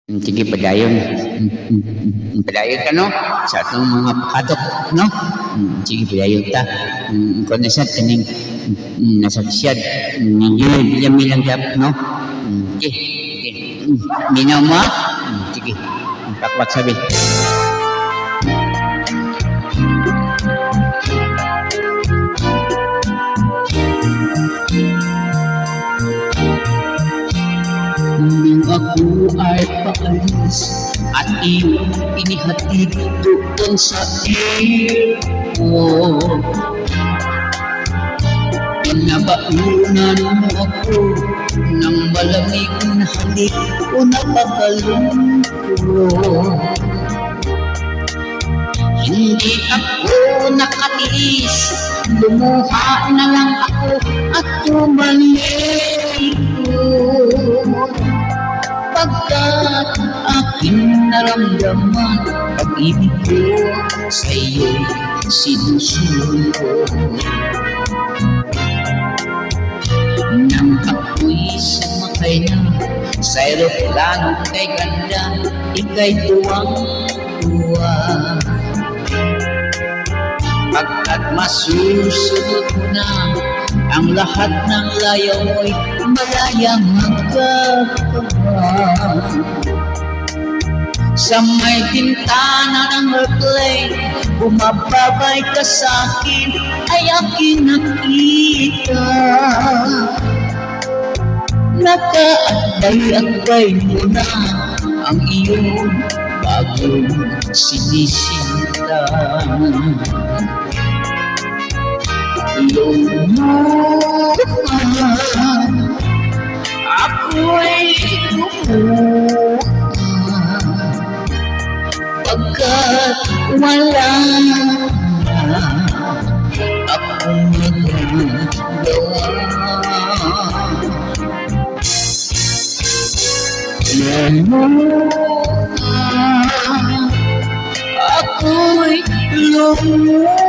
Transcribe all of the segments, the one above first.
Sige padayon. Padayon ka no sa atong mga pakadok no. Sige padayon ta. Kung nasa kaning nasaksyan ninyo bilang gap no. Sige. Minaw mo. Sige. Takwat sabi. Nung ako ay paalis at iyong inihatid doon sa iyo, pinabaunan mo ako ng malamig na halik o napakalungkot. Hindi ako nakatiis, lumuha na lang ako at tumalikod. Pagkat aking naramdaman, pag-ibig ko sa iyo'y sinusunod. Nang ako'y sumakay na sa aeroplano kay ganda, ika'y tuwang-tuwa. Pagkat masusunod mo na ang lahat ng layaw mo'y malayang magkakawa. Sa may bintana ng airplane, bumababay ka sa'kin, ay aking nakita. Nakaakbay-akbay mo na ang iyong bagong sinisinta. Lumuha, ako'y lumuha, pagkat wala na akong magagawa. Lumuha, ako'y lumuha,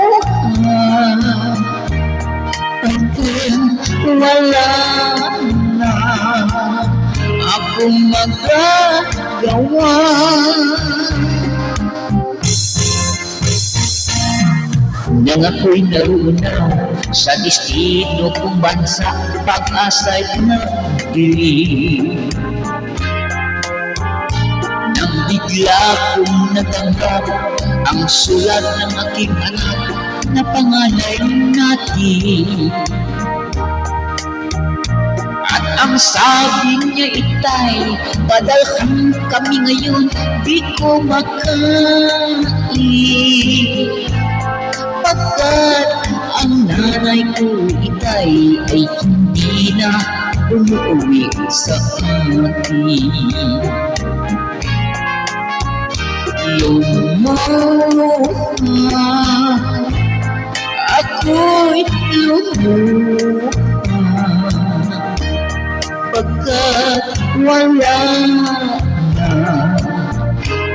wala na akong magagawa. Nang ako'y naroon na sa destino kong bansa, pag-asa'y nagdilim. Nang bigla kong natanggap ang sulat ng aking anak na panganay natin. At ang sabi niya itay, padalhan kami ngayon, di ko makain. Pagkat ang nanay ko itay ay hindi na umuwi sa atin. Lumuha, ako'y lumuha, pagkat wala na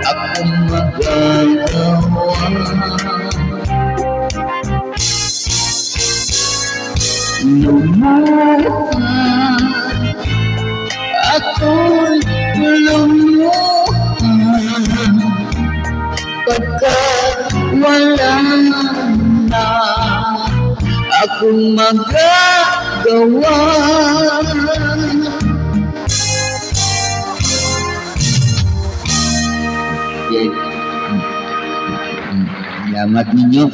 akong magagawa. Lumuha, ako'y lumuha, pagkat wala na akong magagawa. Salamat ninyo.